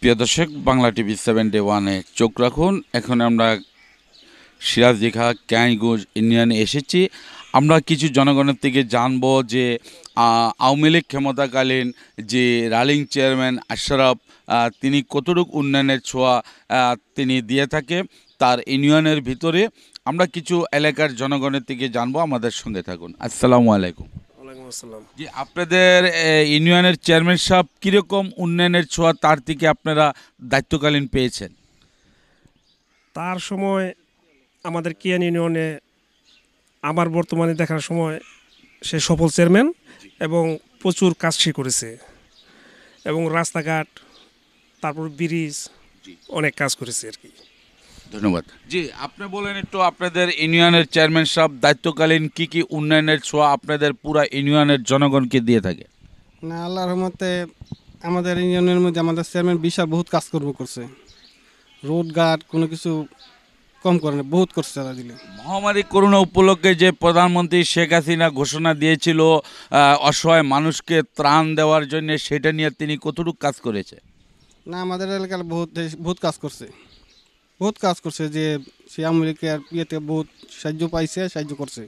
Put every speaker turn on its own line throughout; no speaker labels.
প্রিয় দর্শক, Bangla TV 7 day 1-এ চোখ রাখুন। এখন আমরা সিরাজদিঘা ক্যাঁইগঞ্জ ইউনিয়নে এসেছি। আমরা কিছু জনগণের থেকে জানবো যে আওয়ামী লীগ ক্ষমতাকালীন যে রানিং চেয়ারম্যান আশরাফ, তিনি কতটুকু উন্নয়নের ছোঁয়া তিনি দিয়ে থাকে তার ইউনিয়নের ভিতরে। আমরা কিছু এলাকার জনগণের থেকে জানবো, আমাদের সঙ্গে থাকুন। আসসালামু আলাইকুম। জি, আপনাদের ইউনিয়নের চেয়ারম্যান সাহেব কীরকম উন্নয়নের ছোঁয়া তার থেকে আপনারা দায়িত্বকালীন পেয়েছেন?
তার সময় আমাদের কিয়ান ইউনিয়নে আমার বর্তমানে দেখার সময় সে সফল চেয়ারম্যান এবং প্রচুর কাজ সে করেছে এবং রাস্তাঘাট, তারপর ব্রিজ, অনেক কাজ করেছে আর কি।
ধন্যবাদ। জি, আপনি বলেন একটু আপনাদের ইউনিয়নের চেয়ারম্যান সাহেব দায়িত্বকালীন কি কি উন্নয়নের ছোঁয়া আপনাদের পুরা ইউনিয়নের জনগণকে দিয়ে থাকে?
না, আল্লাহর রহমতে আমাদের ইউনিয়নের মধ্যে আমাদের চেয়ারম্যান বিশাল বহুত কাজকর্ম করছে। রোড ঘাট কোনো কিছু কম করে না, বহুত করছে তারা দিলে।
মহামারী করোনা উপলক্ষে যে প্রধানমন্ত্রী শেখ হাসিনা ঘোষণা দিয়েছিল অসহায় মানুষকে ত্রাণ দেওয়ার জন্য, সেটা নিয়ে তিনি কতটুকু কাজ করেছে?
না, আমাদের এলাকার বহুত বহুত কাজ করছে, বহুত কাজ করছে, যে সে আমেরিকার ইয়েতে বহুত সাহায্য পাইছে, সাহায্য করছে।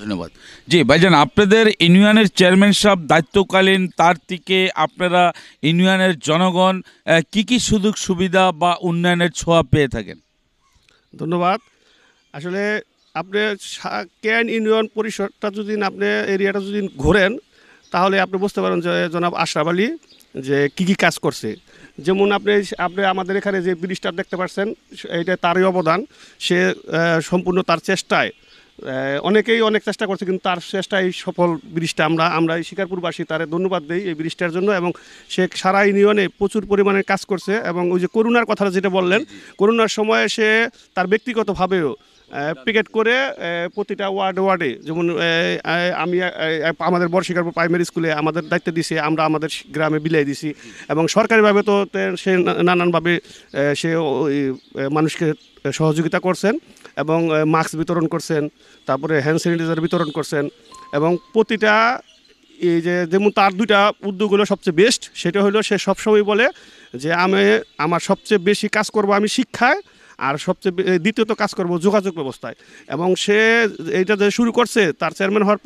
ধন্যবাদ। জি ভাইজান, আপনাদের ইউনিয়নের চেয়ারম্যান সাহেব দায়িত্বকালীন তার থেকে আপনারা ইউনিয়নের জনগণ কি কি সুযোগ সুবিধা বা উন্নয়নের ছোঁয়া পেয়ে থাকেন?
ধন্যবাদ। আসলে আপনি ক্যান ইউনিয়ন পরিষদটা যদি আপনি এরিয়াটা যদি ঘোরেন, তাহলে আপনি বুঝতে পারেন যে জনাব আশরাফ আলী যে কী কী কাজ করছে। যেমন আপনি আমাদের এখানে যে ব্রিজটা দেখতে পাচ্ছেন, এইটা তারই অবদান। সে সম্পূর্ণ তার চেষ্টায়, অনেকেই অনেক চেষ্টা করছে, কিন্তু তার চেষ্টায় সফল ব্রিজটা আমরা এই শিকারপুরবাসী তারে ধন্যবাদ দিই এই ব্রিজটার জন্য। এবং সে সারা ইউনিয়নে প্রচুর পরিমাণে কাজ করছে। এবং ওই যে করোনার কথাটা যেটা বললেন, করোনার সময়ে সে তার ব্যক্তিগতভাবেও পিকেট করে প্রতিটা ওয়ার্ডে, যেমন আমি আমাদের বড় শিকারপুর প্রাইমারি স্কুলে আমাদের দায়িত্ব দিছে, আমরা আমাদের গ্রামে বিলিয়ে দিছি। এবং সরকারিভাবে তো সে নানানভাবে সে মানুষকে সহযোগিতা করছেন এবং মাস্ক বিতরণ করছেন, তারপরে হ্যান্ড স্যানিটাইজার বিতরণ করছেন। এবং প্রতিটা এই যে যেমন তার দুইটা উদ্যোগ হলো সবচেয়ে বেস্ট, সেটা হলো সে সবসময় বলে যে আমার সবচেয়ে বেশি কাজ করব আমি শিক্ষায়, আর সবচেয়ে দ্বিতীয়ত কাজ করব যোগাযোগ ব্যবস্থায়। এবং সে এইটা যে শুরু করছে তার চেয়ারম্যান হওয়ার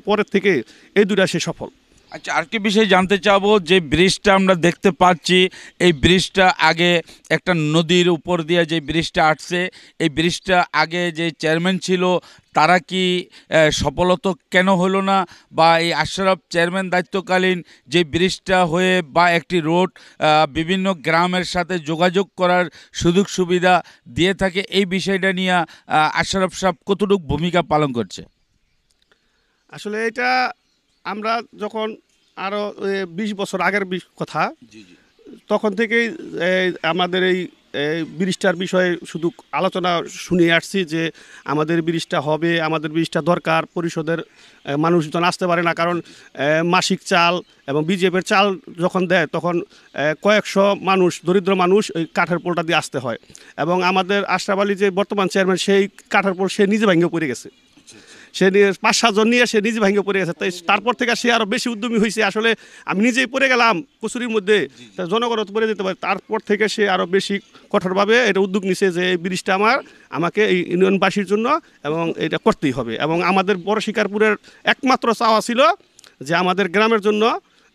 পরের থেকে এই দুটা সে সফল।
আচ্ছা, আরেকটি বিষয় জানতে চাবো, যে ব্রিজটা আমরা দেখতে পাচ্ছি, এই ব্রিজটা আগে একটা নদীর উপর দিয়ে যে ব্রিজটা আসছে, এই ব্রিজটা আগে যে চেয়ারম্যান ছিল তারা কি সফলত কেন হলো না? বা এই আশরাফ চেয়ারম্যান দায়িত্বকালীন যে ব্রিজটা হয়ে বা একটি রোড বিভিন্ন গ্রামের সাথে যোগাযোগ করার সুযোগ সুবিধা দিয়ে থাকে, এই বিষয়টা নিয়ে আশরাফ সাহেব কতটুকু ভূমিকা পালন করছে?
আসলে এটা আমরা যখন আরও 20 বছর আগের কথা, তখন থেকেই আমাদের এই ব্রিজটার বিষয়ে শুধু আলোচনা শুনিয়ে আসছি যে আমাদের ব্রিজটা হবে, আমাদের ব্রিজটা দরকার। পরিষদের মানুষজন আসতে পারে না, কারণ মাসিক চাল এবং বিজেপির চাল যখন দেয় তখন কয়েকশো মানুষ, দরিদ্র মানুষ ওই কাঠের পোলটা দিয়ে আসতে হয়। এবং আমাদের আশরাফ আলী যে বর্তমান চেয়ারম্যান, সেই কাঠের পোল সে নিজে ভেঙে পড়ে গেছে। সে 5-7 জন নিয়ে সে নিজে ভেঙে পড়ে গেছে। তাই তারপর থেকে সে আরও বেশি উদ্যমী হয়েছে। আসলে আমি নিজেই পড়ে গেলাম কচুরির মধ্যে, জনগণ পড়ে যেতে পারে। তারপর থেকে সে আরও বেশি কঠোরভাবে এটা উদ্যোগ নিছে যে এই ব্রিজটা আমাকে এই ইউনিয়নবাসীর জন্য এবং এটা করতেই হবে। এবং আমাদের বড় শিকারপুরের একমাত্র চাওয়া ছিল যে আমাদের গ্রামের জন্য,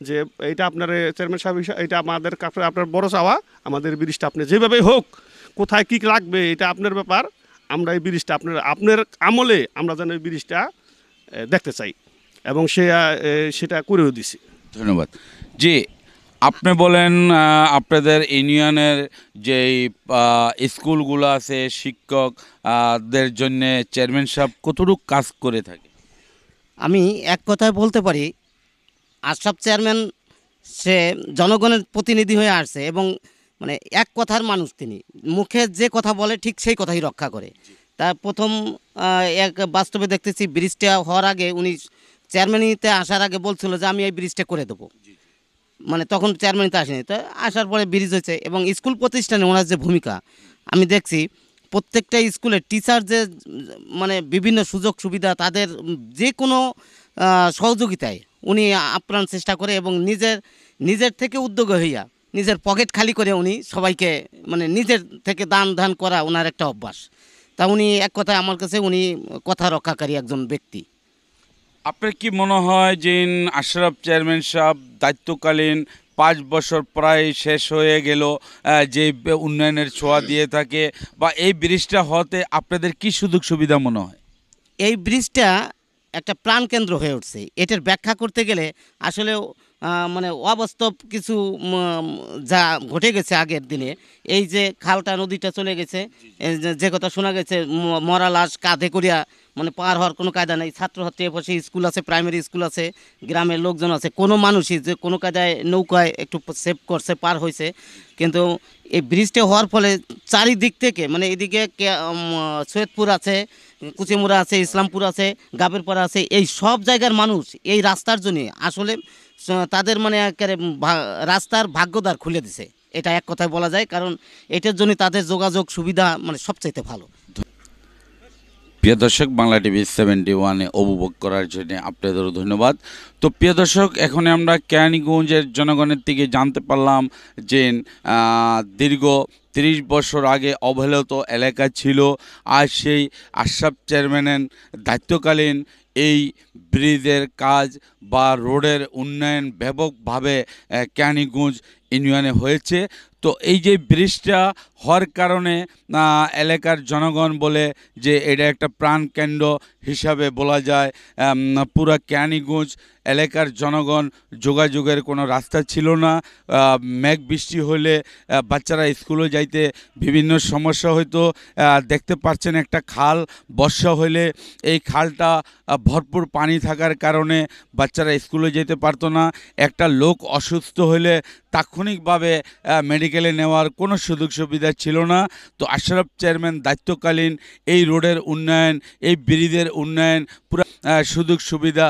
যে এইটা আপনার চেয়ারম্যান সাহেব, এটা আমাদের কাছে আপনার বড় চাওয়া, আমাদের ব্রিজটা আপনি যেভাবেই হোক, কোথায় কী লাগবে এটা আপনার ব্যাপার, আমরা এই ব্রিজটা আপনার আমলে আমরা যেন এই ব্রিজটা দেখতে চাই, এবং সেটা করেও দিছি।
ধন্যবাদ। জি, আপনি বলেন আপনাদের ইউনিয়নের যেই স্কুলগুলো আছে, শিক্ষকদের জন্যে চেয়ারম্যান সাহেব কতটুকু কাজ করে থাকে?
আমি এক কথায় বলতে পারি, আশরাফ চেয়ারম্যান সে জনগণের প্রতিনিধি হয়ে আসছে এবং মানে এক কথার মানুষ। তিনি মুখে যে কথা বলে ঠিক সেই কথাই রক্ষা করে। তা প্রথম এক বাস্তবে দেখতেছি, ব্রিজটা হওয়ার আগে উনি চেয়ারম্যানিতে আসার আগে বলছিল যে আমি এই ব্রিজটা করে দেবো। মানে তখন চেয়ারম্যানিতে আসেনি, তো আসার পরে ব্রিজ হয়েছে। এবং স্কুল প্রতিষ্ঠানে ওনার যে ভূমিকা আমি দেখছি, প্রত্যেকটা স্কুলে টিচার যে মানে বিভিন্ন সুযোগ সুবিধা, তাদের যে কোনো সহযোগিতায় উনি আপ্রাণ চেষ্টা করে এবং নিজের থেকে উদ্যোগী হইয়া নিজের পকেট খালি করে উনি সবাইকে মানে নিজের থেকে দান ধান করা ওনার একটা অভ্যাস। তা উনি এক কথায় আমার কাছে উনি কথা রক্ষাকারী একজন ব্যক্তি।
আপনার কি মনে হয় যে আশরাফ চেয়ারম্যান সাহেব দায়িত্বকালীন 5 বছর প্রায় শেষ হয়ে গেল, যে উন্নয়নের ছোঁয়া দিয়ে থাকে, বা এই ব্রিজটা হতে আপনাদের কি সুযোগ সুবিধা মনে হয়?
এই ব্রিজটা একটা প্রাণকেন্দ্র হয়ে উঠছে। এটার ব্যাখ্যা করতে গেলে আসলে মানে অবাস্তব কিছু যা ঘটে গেছে আগের দিনে। এই যে খালটা নদীটা চলে গেছে, এই যে কথা শোনা গেছে মরা লাশ কাঁধে করিয়া মানে পার হওয়ার কোনো কায়দা নেই। ছাত্রছাত্রী পাশে স্কুল আছে, প্রাইমারি স্কুল আছে, গ্রামের লোকজন আছে, কোনো মানুষই যে কোনো কায়দায় নৌকায় একটু সেভ করছে, পার হয়েছে। কিন্তু এই ব্রিজটা হওয়ার ফলে চারিদিক থেকে মানে এদিকে সৈয়দপুর আছে, কুচিমুড়া আছে, ইসলামপুর আছে, গাবেরপাড়া আছে, এই সব জায়গার মানুষ এই রাস্তার জন্য আসলে তাদের মানে একেবারে রাস্তার ভাগ্যদ্বার খুলে দিছে, এটা এক কথায় বলা যায়। কারণ এটার জন্য তাদের যোগাযোগ সুবিধা মানে সবচাইতে ভালো।
প্রিয় দর্শক, বাংলা টিভি 71-এ উপভোগ করার জন্য আপনাদেরও ধন্যবাদ। তো প্রিয় দর্শক, এখন আমরা কেরানীগঞ্জের জনগণের থেকে জানতে পারলাম যে দীর্ঘ 30 বছর আগে অবহেলিত এলাকা ছিল, আর সেই আশরাফ চেয়ারম্যানের দায়িত্বকালীন এই ব্রিজের কাজ বা রোডের উন্নয়ন ব্যাপকভাবে কেরানীগঞ্জ ইউনিয়নে হয়েছে। তো এই যে ব্রিজটা হওয়ার কারণে এলাকার জনগণ বলে যে এটা একটা প্রাণকেন্দ্র হিসাবে বলা যায়। পুরা কেরানীগঞ্জ এলাকার জনগণ যোগাযোগের কোনো রাস্তা ছিল না। মেঘ বৃষ্টি হলে বাচ্চারা স্কুলে যাইতে বিভিন্ন সমস্যা হতো। দেখতে পাচ্ছেন একটা খাল, বর্ষা হলে এই খালটা ভরপুর পানি থাকার কারণে বাচ্চারা স্কুলে যেতে পারতো না। একটা লোক অসুস্থ হলে তাৎক্ষণিকভাবে মেডিকেলে নেওয়ার কোনো সুযোগ সুবিধা ছিল না। তো আশরাফ চেয়ারম্যান দায়িত্বকালীন এই রোডের উন্নয়ন, এই ব্রিজের উন্নয়ন পুরো সুযোগ সুবিধা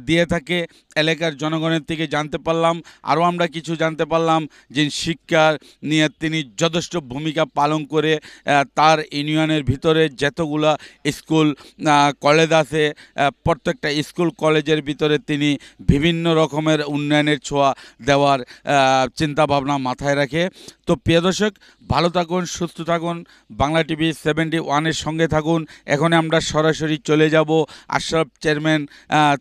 দিয়ে থাকে। এলাকার জনগণের থেকে জানতে পারলাম, আরও আমরা কিছু জানতে পারলাম যে শিক্ষার নিয়ে তিনি যথেষ্ট ভূমিকা পালন করে তার ইউনিয়নের ভিতরে যতগুলা স্কুল কলেজ আছে প্রত্যেকটা স্কুল কলেজের ভিতরে তিনি বিভিন্ন রকমের উন্নয়নের ছোঁয়া দেওয়ার চিন্তাভাবনা মাথায় রাখে। তো প্রিয় দর্শক, ভালো থাকুন, সুস্থ থাকুন, বাংলা টিভি 71-এর সঙ্গে থাকুন। এখন আমরা সরাসরি চলে যাব আশরাফ চেয়ারম্যান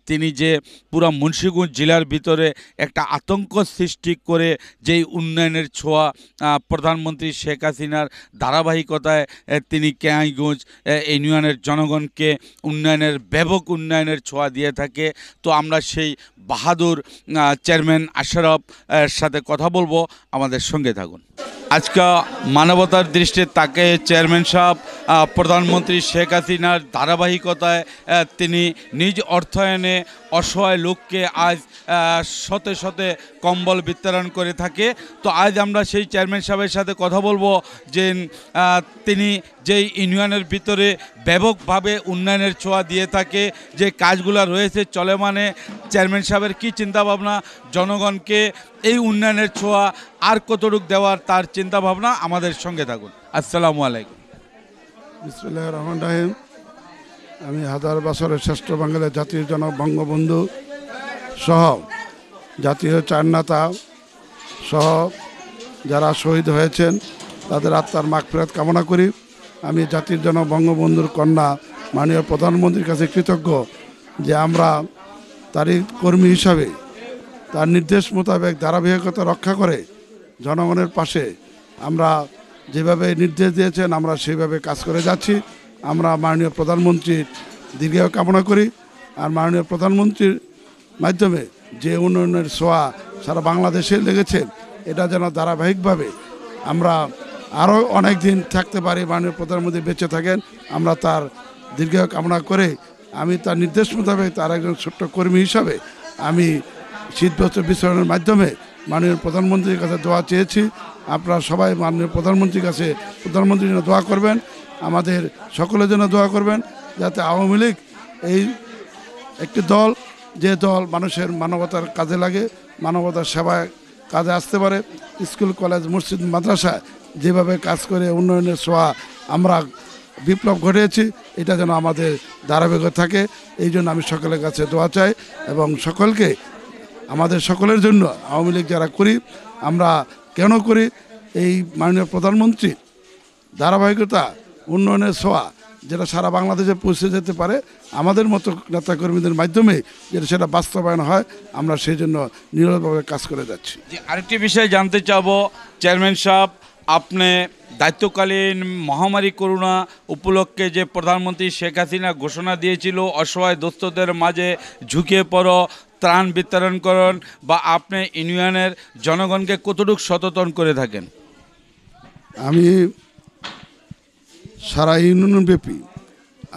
তিনি যে পুরো মুন্সিগঞ্জ জেলার ভিতরে একটা আতঙ্ক সৃষ্টি করে যেই উন্নয়নের ছোঁয়া প্রধানমন্ত্রী শেখ হাসিনার ধারাবাহিকতায় তিনি কেরানীগঞ্জ ইউনিয়নের জনগণকে উন্নয়নের ব্যাপক উন্নয়নের ছোঁয়া দিয়ে থাকে। তো আমরা সেই বাহাদুর চেয়ারম্যান আশরাফ সাথে কথা বলবো, আমাদের সঙ্গে থাকুন। আজকে মানবতার দৃষ্টিতে তাকে চেয়ারম্যান সাহেব প্রধানমন্ত্রী শেখ হাসিনার ধারাবাহিকতায় তিনি নিজ অর্থায়নে অসহায় লোককে আজ শতে শতে কম্বল বিতরণ করে থাকে। তো আজ আমরা সেই চেয়ারম্যান সাহেবের সাথে কথা বলবো যে তিনি যেই ইউনিয়নের ভিতরে ব্যাপকভাবে উন্নয়নের ছোঁয়া দিয়ে থাকে, যে কাজগুলো রয়েছে চলমানে চেয়ারম্যান সাহেবের কী চিন্তাভাবনা, জনগণকে এই উন্নয়নের ছোঁয়া আর কতটুকু দেওয়ার তার চিন্তাভাবনা। আমাদের সঙ্গে থাকুন। আসসালামু আলাইকুম।
বিসমিল্লাহির রহমানির রহিম। আমি হাজার বছরের শ্রেষ্ঠ বাঙালি জাতির জনক বঙ্গবন্ধু সহ জাতীয় চার নেতা সহ যারা শহীদ হয়েছেন তাদের আত্মার মাগফিরাত কামনা করি। আমি জাতির জনক বঙ্গবন্ধুর কন্যা মাননীয় প্রধানমন্ত্রীর কাছে কৃতজ্ঞ যে আমরা তারই কর্মী হিসাবে তার নির্দেশ মোতাবেক ধারাবাহিকতা রক্ষা করে জনগণের পাশে আমরা যেভাবে নির্দেশ দিয়েছেন আমরা সেইভাবে কাজ করে যাচ্ছি। আমরা মাননীয় প্রধানমন্ত্রীর দীর্ঘায়ু কামনা করি, আর মাননীয় প্রধানমন্ত্রীর মাধ্যমে যে উন্নয়নের ছোঁয়া সারা বাংলাদেশে লেগেছে এটা যেন ধারাবাহিকভাবে আমরা আরও অনেক দিন থাকতে পারি, মাননীয় প্রধানমন্ত্রী বেঁচে থাকেন, আমরা তার দীর্ঘায়ু কামনা করে আমি তার নির্দেশ মোতাবেক তার একজন ছোট্ট কর্মী হিসাবে আমি শীতবস্ত্র বিতরণের মাধ্যমে মাননীয় প্রধানমন্ত্রীর কাছে দোয়া চেয়েছি। আপনারা সবাই মাননীয় প্রধানমন্ত্রীর কাছে প্রধানমন্ত্রীর জন্য দোয়া করবেন, আমাদের সকলের জন্য দোয়া করবেন, যাতে আওয়ামী লীগ এই একটি দল, যে দল মানুষের মানবতার কাজে লাগে, মানবতার সেবায় কাজে আসতে পারে। স্কুল কলেজ মসজিদ মাদ্রাসায় যেভাবে কাজ করে উন্নয়নের ছোঁয়া আমরা বিপ্লব ঘটিয়েছি, এটা যেন আমাদের ধারাবাহিক থাকে। এই জন্য আমি সকলের কাছে দোয়া চাই এবং সকলকে আমাদের সকলের জন্য আওয়ামী লীগ যারা করি আমরা কেন করি? এই মাননীয় প্রধানমন্ত্রীর ধারাবাহিকতা, উন্নয়নের ছোঁয়া যেটা সারা বাংলাদেশে পৌঁছে যেতে পারে আমাদের মতো নেতাকর্মীদের মাধ্যমে, যেটা সেটা বাস্তবায়ন হয়, আমরা সেই জন্য নিরলসভাবে কাজ করে যাচ্ছি।
যে আরেকটি বিষয় জানতে চাবো চেয়ারম্যান সাহেব, আপনি দায়িত্বকালীন মহামারী করোনা উপলক্ষে যে প্রধানমন্ত্রী শেখ হাসিনা ঘোষণা দিয়েছিল অসহায় দুস্থদের মাঝে ঝুঁকিয়ে পড়ো, ত্রাণ বিতরণ করুন, বা আপনি ইউনিয়নের জনগণকে কতটুকু সচেতন করে থাকেন?
আমি সারা ইউনিয়নব্যাপী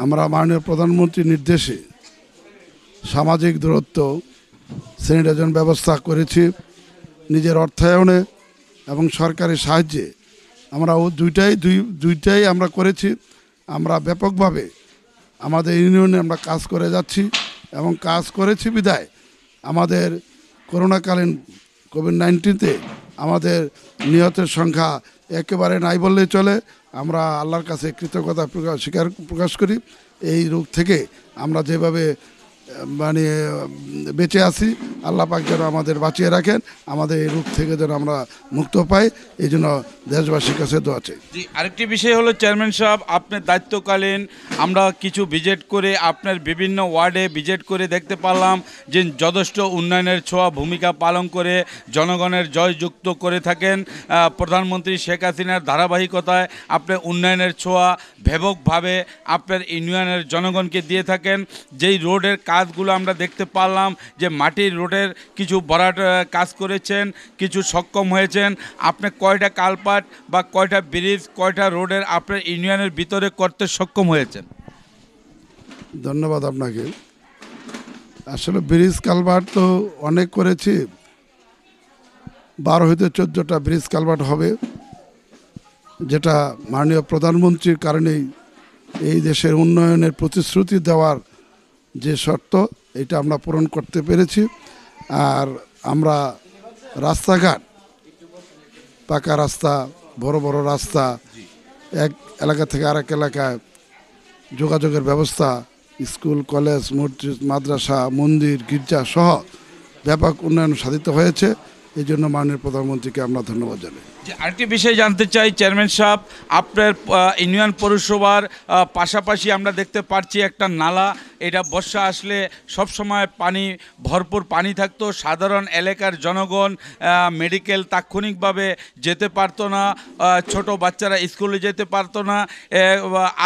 আমরা মাননীয় প্রধানমন্ত্রীর নির্দেশে সামাজিক দূরত্ব, স্যানিটাইজেশন ব্যবস্থা করেছি নিজের অর্থায়নে এবং সরকারি সাহায্যে। আমরা দুইটাই আমরা করেছি। আমরা ব্যাপকভাবে আমাদের ইউনিয়নে আমরা কাজ করে যাচ্ছি এবং কাজ করেছি বিদায় আমাদের করোনাকালীন কোভিড-19-তে আমাদের নিহতের সংখ্যা একেবারে নাই বললেই চলে। আমরা আল্লাহর কাছে কৃতজ্ঞতা প্রকাশ করি। এই রোগ থেকে আমরা যেভাবে মানে বেঁচে আছি, আল্লাহ পাক যেন আমাদের বাঁচিয়ে রাখেন, আমাদের এই রোগ থেকে যেন আমরা মুক্ত পাই, এই জন্য দেশবাসীর কাছে দোয়া চাই।
জি, আরেকটি বিষয় হলো চেয়ারম্যান সাহেব, আপনার দায়িত্বকালীন আমরা কিছু ভিজিট করে আপনার বিভিন্ন ওয়ার্ডে ভিজিট করে দেখতে পারলাম যে যথেষ্ট উন্নয়নের ছোঁয়া ভূমিকা পালন করে জনগণের জয়যুক্ত করে থাকেন। প্রধানমন্ত্রী শেখ হাসিনার ধারাবাহিকতায় আপনি উন্নয়নের ছোঁয়া ব্যাপকভাবে আপনার ইউনিয়নের জনগণকে দিয়ে থাকেন। যেই রোডের কাজগুলো আমরা দেখতে পারলাম যে মাটির রোডের কিছু ভরাট কাজ করেছেন, কিছু সক্ষম হয়েছেন। আপনি কয়টা কালপাট বা কয়টা ব্রিজ, কয়টা রোডের আপনার ইউনিয়নের ভিতরে করতে সক্ষম হয়েছেন?
ধন্যবাদ আপনাকে। আসলে ব্রিজ কালভার্ট তো অনেক করেছি, 12 হইতে 14টা ব্রিজ কালভার্ট হবে, যেটা মাননীয় প্রধানমন্ত্রীর কারণেই এই দেশের উন্নয়নের প্রতিশ্রুতি দেওয়ার যে শর্ত, এটা আমরা পূরণ করতে পেরেছি। আর আমরা রাস্তাঘাট, পাকা রাস্তা, বড় বড় রাস্তা, এক এলাকা থেকে আরেক এলাকায় যোগাযোগের ব্যবস্থা, স্কুল, কলেজ, মসজিদ, মাদ্রাসা, মন্দির, গির্জা সহ ব্যাপক উন্নয়ন সাধিত হয়েছে। এই জন্য মাননীয় প্রধানমন্ত্রীকে আমরা ধন্যবাদ জানাই।
যে আরেকটি বিষয় জানতে চাই চেয়ারম্যান সাহেব, আপনার ইউনিয়ন পৌরসভার পাশাপাশি আমরা দেখতে পাচ্ছি একটা নালা, এটা বর্ষা আসলে সবসময় পানি, ভরপুর পানি থাকতো। সাধারণ এলাকার জনগণ মেডিকেল তাৎক্ষণিকভাবে যেতে পারতো না, ছোট বাচ্চারা স্কুলে যেতে পারতো না।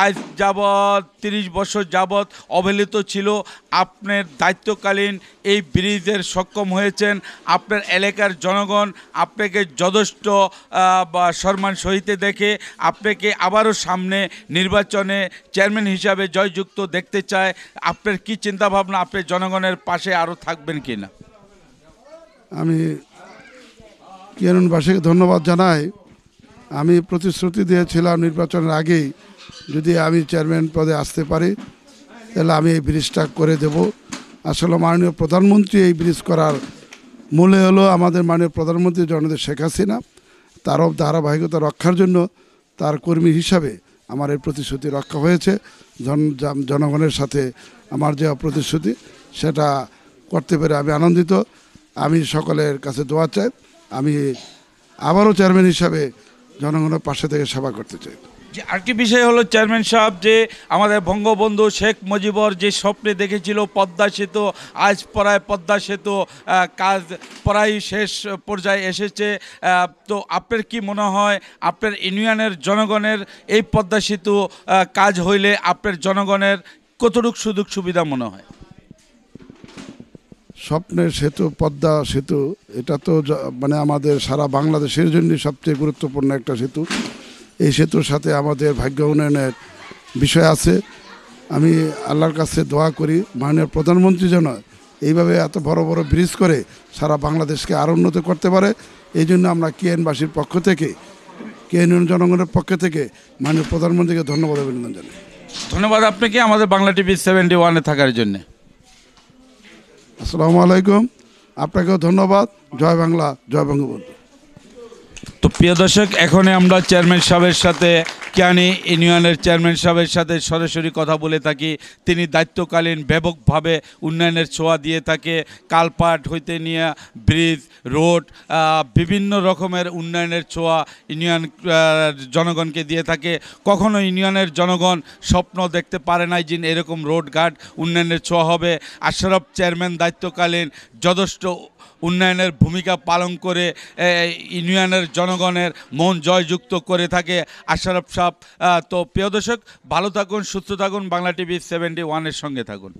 আজ যাবৎ 30 বছর যাবৎ অবহেলিত ছিল। আপনার দায়িত্বকালীন এই ব্রিজের সক্ষম হয়েছেন। আপনার এলাকার জনগণ আপনাকে যথেষ্ট বা সম্মান সহিতে দেখে আপনাকে আবারও সামনে নির্বাচনে চেয়ারম্যান হিসাবে জয়যুক্ত দেখতে চায়। আপনার কি চিন্তা ভাবনা, আপনার জনগণের পাশে আরও থাকবেন কি না?
আমি কিরণবাসীকে ধন্যবাদ জানাই। আমি প্রতিশ্রুতি দিয়েছিলাম নির্বাচনের আগেই যদি আমি চেয়ারম্যান পদে আসতে পারি তাহলে আমি এই ব্রিজটা করে দেব। আসলে মাননীয় প্রধানমন্ত্রী এই ব্রিজ করার মূলে হলো আমাদের মাননীয় প্রধানমন্ত্রী জননেত্রী শেখ হাসিনা। তারও ধারাবাহিকতা রক্ষার জন্য তার কর্মী হিসাবে আমার এই প্রতিশ্রুতি রক্ষা হয়েছে। জনগণের সাথে আমার যে প্রতিশ্রুতি সেটা করতে পেরে আমি আনন্দিত। আমি সকলের কাছে দোয়া চাই, আমি আবারও চেয়ারম্যান হিসাবে জনগণের পাশে থেকে সেবা করতে চাই।
যে আরেকটি বিষয় হলো চেয়ারম্যান সাহেব, যে আমাদের বঙ্গবন্ধু শেখ মুজিবর যে স্বপ্নে দেখেছিল পদ্মা সেতু, আজ প্রায় পদ্মা সেতু কাজ প্রায় শেষ পর্যায়ে এসেছে। তো আপনার কি মনে হয় আপনার ইউনিয়নের জনগণের এই পদ্মা সেতু কাজ হইলে আপনার জনগণের কতটুকু সুযোগ সুবিধা মনে হয়?
স্বপ্নের সেতু, পদ্মা সেতু, এটা তো মানে আমাদের সারা বাংলাদেশের জন্য সবচেয়ে গুরুত্বপূর্ণ একটা সেতু। এই সেতুর সাথে আমাদের ভাগ্য উন্নয়নের বিষয় আছে। আমি আল্লাহর কাছে দোয়া করি মাননীয় প্রধানমন্ত্রী যেন এইভাবে এত বড় বড় ব্রিজ করে সারা বাংলাদেশকে আরও উন্নত করতে পারে। এই জন্য আমরা কেএনবাসীর পক্ষ থেকে, কেএনইউনিয়ন জনগণের পক্ষ থেকে মাননীয় প্রধানমন্ত্রীকে ধন্যবাদ অভিনন্দন জানাই।
ধন্যবাদ আপনাকে আমাদের বাংলা টিভি 71-এ থাকার জন্য।
আসসালামু আলাইকুম, আপনাকেও ধন্যবাদ। জয় বাংলা, জয় বঙ্গবন্ধু।
তো প্রিয় দর্শক, এখন আমরা চেয়ারম্যান সাহেবের সাথে ক্যানি ইউনিয়নের চেয়ারম্যান সাহেবের সাথে সরাসরি কথা বলে থাকি। তিনি দায়িত্বকালীন ব্যাপকভাবে উন্নয়নের ছোঁয়া দিয়ে থাকে। কালপাট হইতে নিয়ে ব্রিজ, রোড, বিভিন্ন রকমের উন্নয়নের ছোঁয়া ইউনিয়ন জনগণকে দিয়ে থাকে। কখনো ইউনিয়নের জনগণ স্বপ্ন দেখতে পারে নাই যে এরকম রোডঘাট উন্নয়নের ছোঁয়া হবে। আশরাফ চেয়ারম্যান দায়িত্বকালীন যথেষ্ট উন্নয়নের ভূমিকা পালন করে ইউনিয়নের জনগণের মন জয়যুক্ত করে থাকে আশরাফ সাহেব। তো প্রিয় দর্শক, ভালো থাকুন, সুস্থ থাকুন, বাংলা টিভি 71-এর সঙ্গে থাকুন।